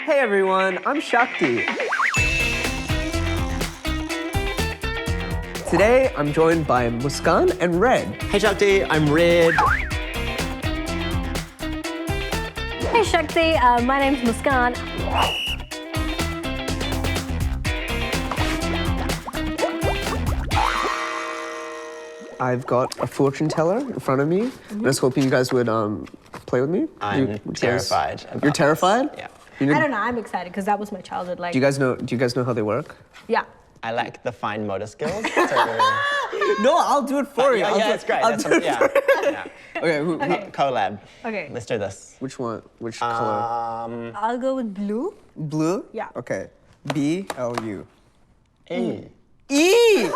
Hey everyone, I'm Shakti. Today, I'm joined by Muskaan and Red. Hey Shakti, I'm Red. Hey Shakti, my name's Muskaan. I've got a fortune teller in front of me. I was hoping you guys would play with me. I'm terrified. You're terrified? Yeah. I don't know, I'm excited because that was my childhood. Like, Do you guys know how they work? yeah. I lack the fine motor skills. No, I'll do it for you. Yeah, it's great. Okay, Collab. Okay. Let's do this. which one? Which color? I'll go with blue. Blue? Yeah. Okay. B-L-U. E. E!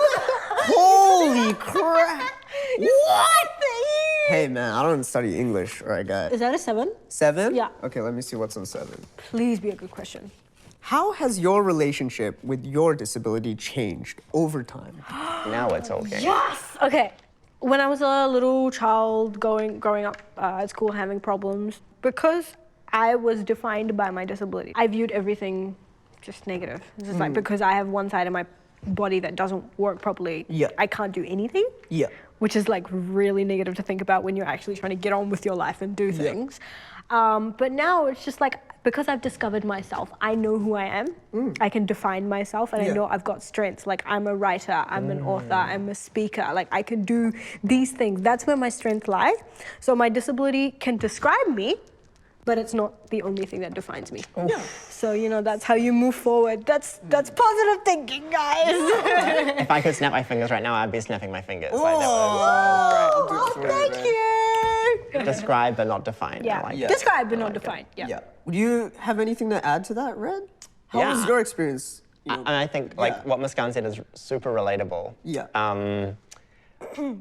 Holy crap! What? Hey man, I don't study English, or I got Is that a 7? 7? Yeah. Okay, let me see what's on 7. Please be a good question. How has your relationship with your disability changed over time? Now we're talking. Yes! Okay. When I was a little child growing up at school having problems, because I was defined by my disability, I viewed everything just negative. It's just like because I have one side of my body that doesn't work properly, Yeah. I can't do anything. Yeah. Which is like really negative to think about when you're actually trying to get on with your life and do things. But now it's just like, because I've discovered myself, I know who I am. I can define myself and I know I've got strengths. Like I'm a writer, I'm an author, I'm a speaker. Like I can do these things. That's where my strengths lie. So my disability can describe me, but it's not the only thing that defines me. Yeah. So, you know, that's how you move forward. That's positive thinking, guys. If I could snap my fingers right now, I'd be snapping my fingers. Like, Oh, thank you. describe but not define. Yeah, I like describe but not define. Yeah. Yeah. Do you have anything to add to that, Red? How Yeah. was your experience? And I think like what Muskaan said is super relatable. Yeah.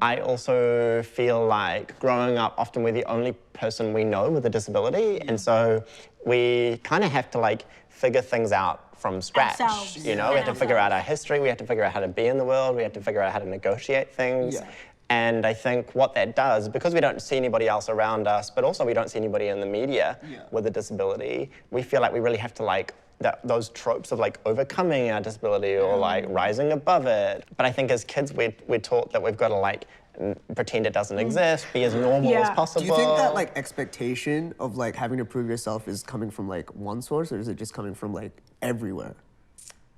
I also feel like growing up, often we're the only person we know with a disability, and so we kind of have to like figure things out from scratch. Ourselves. You know, we have to figure out our history, we have to figure out how to be in the world, we have to figure out how to negotiate things. Yeah. And I think what that does, because we don't see anybody else around us, but also we don't see anybody in the media with a disability, we feel like we really have to like those tropes of like overcoming our disability or like rising above it. But I think as kids, we're taught that we've got to like pretend it doesn't exist, be as normal as possible. Do you think that like expectation of like having to prove yourself is coming from like one source, or is it just coming from like everywhere?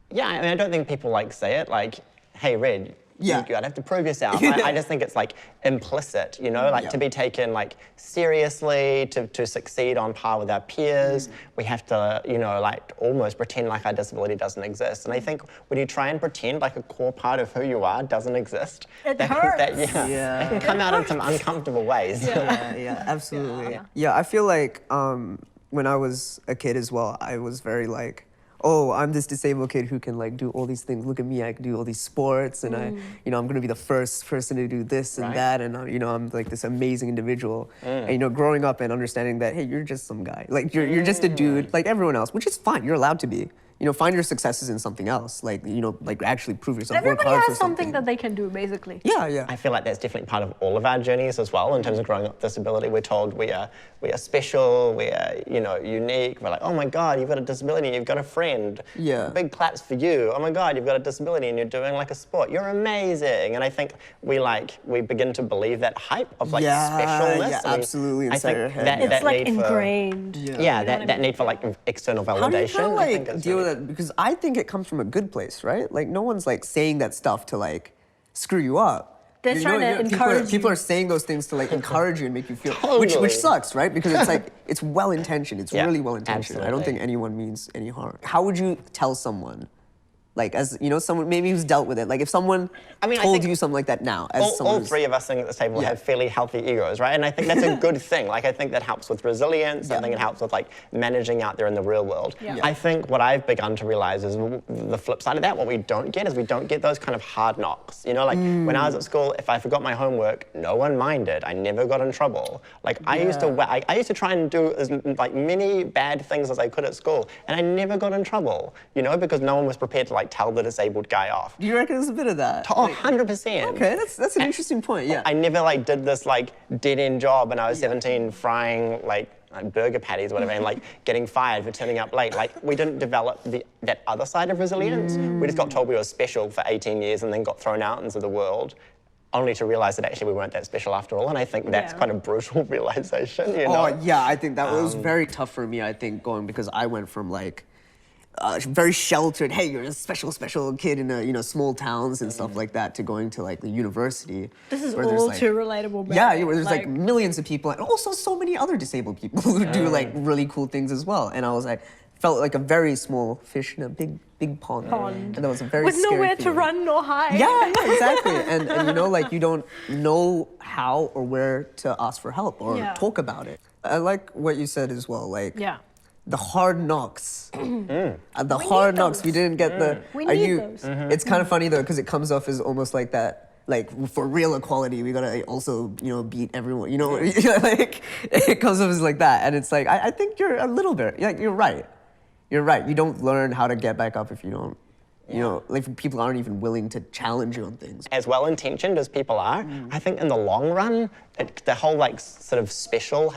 Yeah, I mean, I don't think people like say it like, hey, Red, Yeah. you gotta have to prove yourself. I just think it's like implicit, you know, like to be taken like seriously, to succeed on par with our peers, we have to, you know, like almost pretend like our disability doesn't exist. And I think when you try and pretend like a core part of who you are doesn't exist, It hurts. It can come out in some uncomfortable ways. Yeah, absolutely. Yeah, I feel like when I was a kid as well, I was very like, oh, I'm this disabled kid who can like do all these things. Look at me, I can do all these sports, and I'm gonna be the first person to do this and that, and I'm like this amazing individual. And growing up and understanding that, hey, you're just some guy. Like you're just a dude like everyone else, which is fine. You're allowed to be. Find your successes in something else. Like like actually prove yourself. Everybody work hard has for something that they can do, basically. Yeah. I feel like that's definitely part of all of our journeys as well. In terms of growing up with disability, we're told we are special, we are unique. We're like, oh my God, you've got a disability, you've got a friend. Yeah. Big claps for you. Oh my God, you've got a disability and you're doing like a sport. You're amazing. And I think we begin to believe that hype of like specialness. Yeah, absolutely. I think Inside your head. It's like need ingrained. that need for like external validation. How do you kind of I think like is deal really- with that? Because I think it comes from a good place, right? Like no one's like saying that stuff to like screw you up. They're trying to encourage people you. are saying those things to like encourage you and make you feel, Totally. which sucks, right? Because it's like it's well intentioned. It's Yeah, really well intentioned. I don't absolutely. think anyone means any harm. How would you tell someone, like as someone maybe who's dealt with it, like if someone I told think you something like that now, as all someone who's- three of us sitting at this table have fairly healthy egos, right? And I think that's a good thing. Like, I think that helps with resilience. I think it helps with like managing out there in the real world. Yeah. I think what I've begun to realize is the flip side of that. What we don't get is we don't get those kind of hard knocks. Like when I was at school, if I forgot my homework, no one minded. I never got in trouble. Like I used to try and do as like many bad things as I could at school, and I never got in trouble. Because no one was prepared to like tell the disabled guy off. Do you reckon there's a bit of that? Oh, 100%. Okay, that's an interesting point. Yeah. I never like did this like dead end job when I was 17, frying like burger patties or whatever, and like getting fired for turning up late. Like we didn't develop that other side of resilience. We just got told we were special for 18 years and then got thrown out into the world, only to realize that actually we weren't that special after all. And I think that's quite a brutal realization, you know? Oh yeah, I think that was very tough for me, I think, going, because I went from like, very sheltered, hey, you're a special kid in a, small towns and stuff like that, to going to like the university. This is where all like, too relatable, man. Yeah, where there's like millions of people, and also so many other disabled people who do like really cool things as well. And I was like, felt like a very small fish in a big pond. And that was a very with scary nowhere to feeling. run or hide. Yeah, exactly. And like you don't know how or where to ask for help or talk about it. I like what you said as well, like the hard knocks. The hard knocks. We didn't get the. We need those. It's kind of funny though, because it comes off as almost like that. Like for real equality, we gotta also beat everyone. Like it comes off as like that, and it's like I think you're a little bit. Like you're right. You're right. You don't learn how to get back up if you don't. Like people aren't even willing to challenge you on things. As well-intentioned as people are, I think in the long run, the whole like sort of special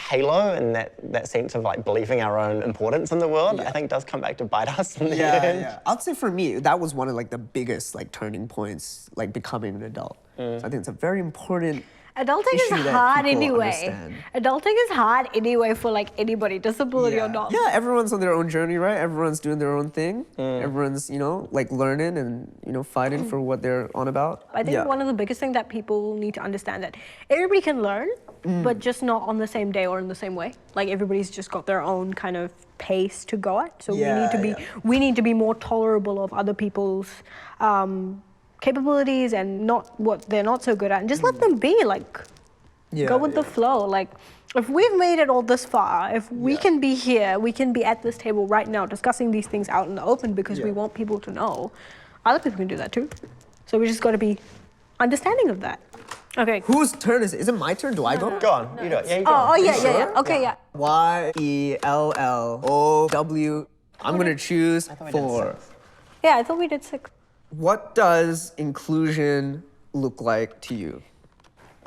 halo and that sense of like believing our own importance in the world, I think does come back to bite us in the end. Yeah. I'd say for me, that was one of like the biggest like turning points, like becoming an adult. So I think it's a very important Adulting is issue that hard people anyway. understand. Adulting is hard anyway for like anybody, disability or not. Yeah, everyone's on their own journey, right? Everyone's doing their own thing. Everyone's, like learning and, fighting for what they're on about. I think one of the biggest things that people need to understand that everybody can learn, but just not on the same day or in the same way. Like everybody's just got their own kind of pace to go at. So we need to be more tolerable of other people's capabilities and not what they're not so good at, and just let them be, like go with the flow. Like if we've made it all this far, if we can be here, we can be at this table right now discussing these things out in the open because we want people to know, other people can do that too. So we just got to be understanding of that. Okay. Whose turn is it? Is it my turn? Do I go? Go on, you do it. Yeah, you go. Oh yeah. Okay, yeah. YELLOW. I'm gonna choose 4. Yeah, I thought we did 6. What does inclusion look like to you?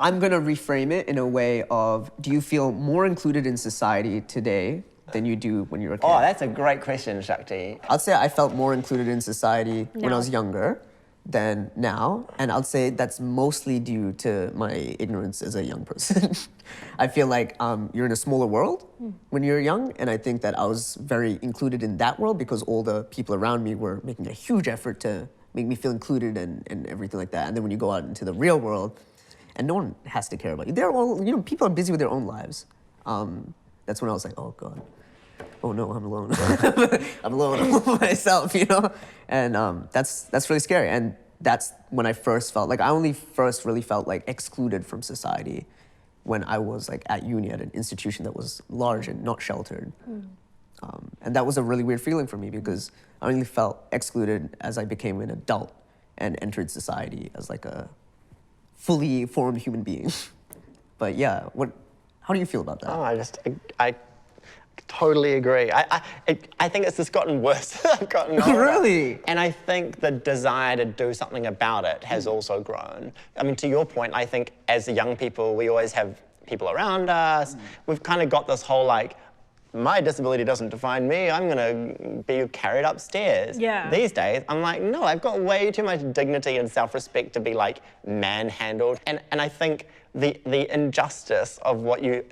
I'm gonna reframe it in a way of, do you feel more included in society today than you do when you were a kid? Oh, that's a great question, Shakti. I'd say I felt more included in society when I was younger than now, and I'd say that's mostly due to my ignorance as a young person. I feel like you're in a smaller world when you're young, and I think that I was very included in that world because all the people around me were making a huge effort to make me feel included and everything like that. And then when you go out into the real world, and no one has to care about you. They're all, people are busy with their own lives. That's when I was like, oh God, oh no, I'm alone. I'm alone by myself, And that's really scary. And that's when I first felt like, I only first really felt like excluded from society when I was like at uni at an institution that was large and not sheltered. And that was a really weird feeling for me because I only felt excluded as I became an adult and entered society as like a fully formed human being. But yeah, how do you feel about that? Oh, I totally agree. I think it's just gotten worse as I've gotten older. Really? And I think the desire to do something about it has also grown. I mean, to your point, I think as young people, we always have people around us. We've kind of got this whole like, my disability doesn't define me, I'm gonna be carried upstairs. Yeah. These days, I'm like, no, I've got way too much dignity and self-respect to be like manhandled. And I think the injustice of what you,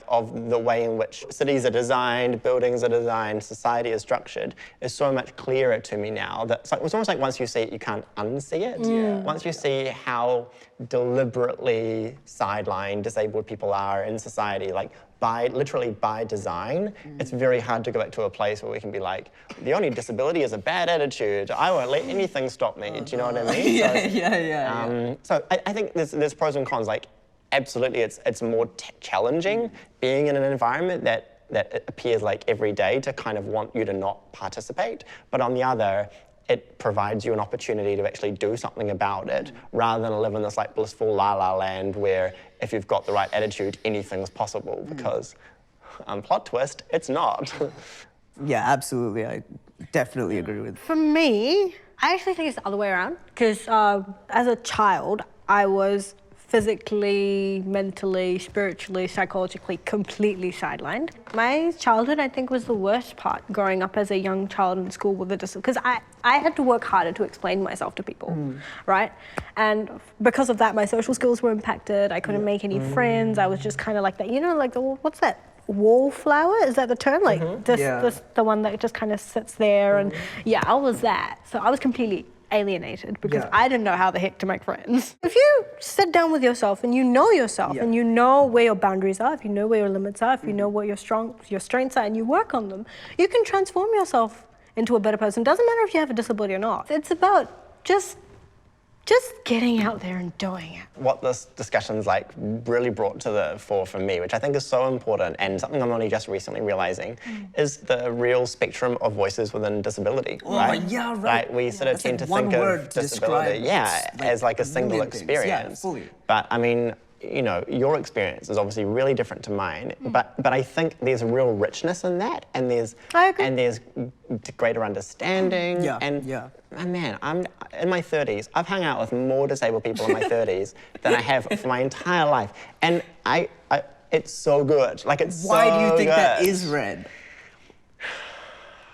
of the way in which cities are designed, buildings are designed, society is structured, is so much clearer to me now. That it's almost like once you see it, you can't unsee it. Once you see how deliberately sidelined disabled people are in society, like literally by design, it's very hard to go back to a place where we can be like, the only disability is a bad attitude. I won't let anything stop me. Do you know what I mean? So I think there's pros and cons. Like, absolutely, it's more challenging being in an environment that appears like every day to kind of want you to not participate. But on the other, it provides you an opportunity to actually do something about it rather than live in this like blissful la-la land where if you've got the right attitude, anything's possible because, plot twist, it's not. Yeah, absolutely. I definitely agree with. For me, I actually think it's the other way around because as a child, I was physically, mentally, spiritually, psychologically completely sidelined. My childhood, I think, was the worst part, growing up as a young child in school with a disability, because I had to work harder to explain myself to people, right? And because of that, my social skills were impacted. I couldn't make any friends. I was just kind of like that, you know, like what's that? Wallflower, is that the term? Like this, the one that just kind of sits there, and yeah, I was that. So I was completely alienated because I didn't know how the heck to make friends. If you sit down with yourself and you know yourself and you know where your boundaries are, if you know where your limits are, if you know what your strengths are, and you work on them, you can transform yourself into a better person. Doesn't matter if you have a disability or not. It's about just getting out there and doing it. What this discussion's like really brought to the fore for me, which I think is so important and something I'm only just recently realizing, is the real spectrum of voices within disability. Right? Yeah, right. Like we sort of tend to think of disability, as like a single experience. Yeah, fully. But I mean, you know, your experience is obviously really different to mine, but I think there's a real richness in that, and there's greater understanding. And man, I'm in my 30s. I've hung out with more disabled people in my 30s than I have for my entire life, and it's so good. Like it's Why so do you think good. that is red?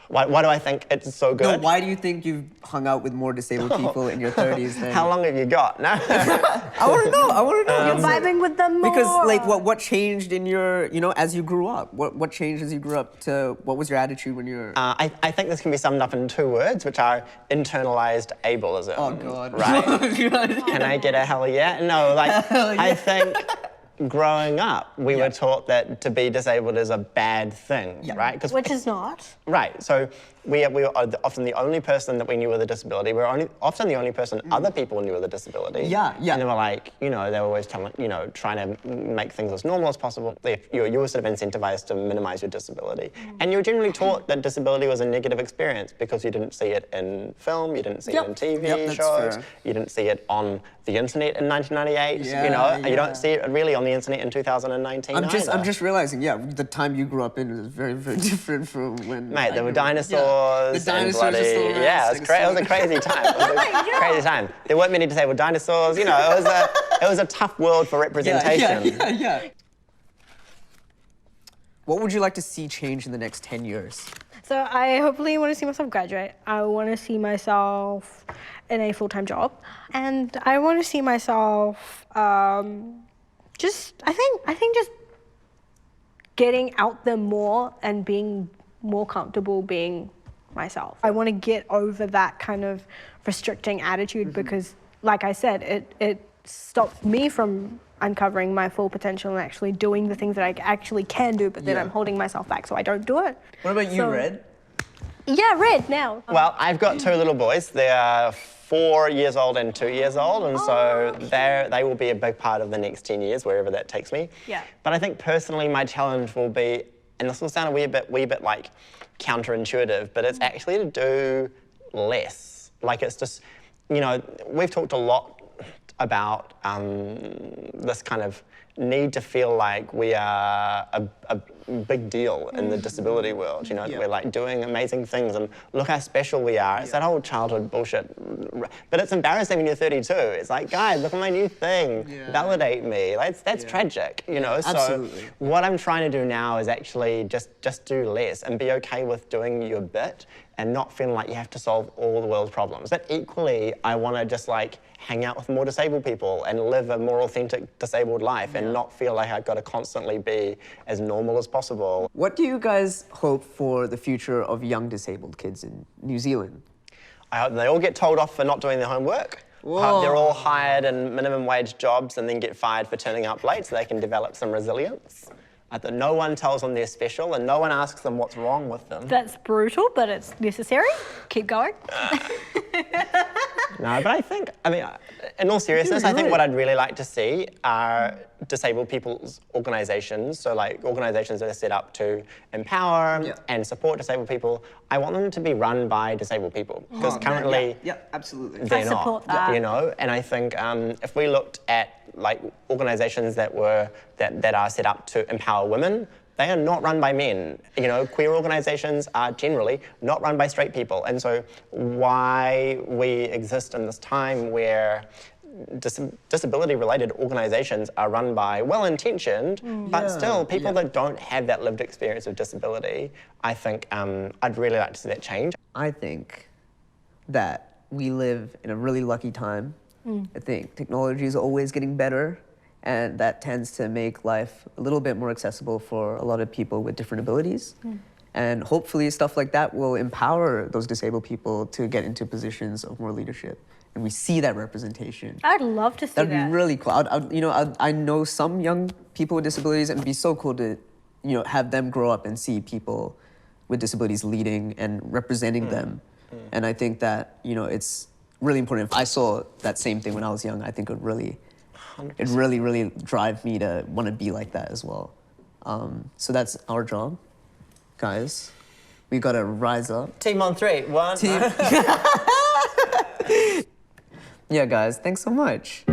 Why do I think it's so good? No, why do you think you've hung out with more disabled people in your 30s than... How long have you got? No. I want to know. You're vibing with them more. Because, like, what changed in your, you know, as you grew up? What changed as you grew up to, what was your attitude when you were... I think this can be summed up in 2 words, which are internalized ableism. Oh, God. Right? God. Can I get a hell yeah? No, like, I think... Growing up, we were taught that to be disabled is a bad thing, right? Which is not. Right, so we were often the only person that we knew with a disability. We were often the only person other people knew with a disability. And they were like, you know, they were always telling, you know, trying to make things as normal as possible. You were sort of incentivized to minimize your disability. And you were generally taught that disability was a negative experience because you didn't see it in film, you didn't see it in TV shows, you didn't see it on the internet in 1998, you know, you don't see it really on the internet in 2019 I'm just realizing, the time you grew up in is very, very different from when... Mate, there were dinosaurs. The dinosaurs are still around. Yeah, it was a crazy time. It was a crazy time. There weren't many disabled dinosaurs, you know, it was a tough world for representation. What would you like to see change in the next 10 years? So I hopefully want to see myself graduate. I want to see myself in a full-time job. And I want to see myself I think just getting out there more and being more comfortable being myself. I want to get over that kind of restricting attitude because, like I said, it stops me from uncovering my full potential and actually doing the things that I actually can do, but then I'm holding myself back so I don't do it. What about you, Red? Yeah, Red now. Well, I've got 2 little boys. They're 4 years old and 2 years old, and so they will be a big part of the next 10 years, wherever that takes me. But I think personally my challenge will be, and this will sound a wee bit like counterintuitive, but it's actually to do less. Like it's just, you know, we've talked a lot about this kind of need to feel like we are a big deal in the disability world, you know, we're like doing amazing things and look how special we are. It's that whole childhood bullshit. But it's embarrassing when you're 32. It's like, guys, look at my new thing. Validate me. Like, that's tragic, you know? So what I'm trying to do now is actually just do less and be okay with doing your bit and not feeling like you have to solve all the world's problems. But equally, I want to just like hang out with more disabled people and live a more authentic disabled life and not feel like I've got to constantly be as normal as possible. What do you guys hope for the future of young disabled kids in New Zealand? I hope they all get told off for not doing their homework. I hope they're all hired in minimum wage jobs and then get fired for turning up late so they can develop some resilience. That no one tells them they're special and no one asks them what's wrong with them. That's brutal, but it's necessary. Keep going. No, but I think, I mean, in all seriousness, I think what I'd really like to see are disabled people's organisations, so like organisations that are set up to empower and support disabled people. I want them to be run by disabled people, because currently absolutely. They're not, you know, and I think if we looked at like organisations that are set up to empower women, they are not run by men. You know, queer organisations are generally not run by straight people. And so why we exist in this time where disability-related organizations are run by well-intentioned, but still people that don't have that lived experience of disability. I think I'd really like to see that change. I think that we live in a really lucky time. I think technology is always getting better, and that tends to make life a little bit more accessible for a lot of people with different abilities. And hopefully stuff like that will empower those disabled people to get into positions of more leadership. And we see that representation. I'd love to see that. That'd be really cool. I know some young people with disabilities, and it'd be so cool to, have them grow up and see people with disabilities leading and representing them. And I think that, it's really important. If I saw that same thing when I was young, I think it would really drive me to want to be like that as well. So that's our job, guys. We gotta rise up. Team on 3. 1. Yeah, guys, thanks so much.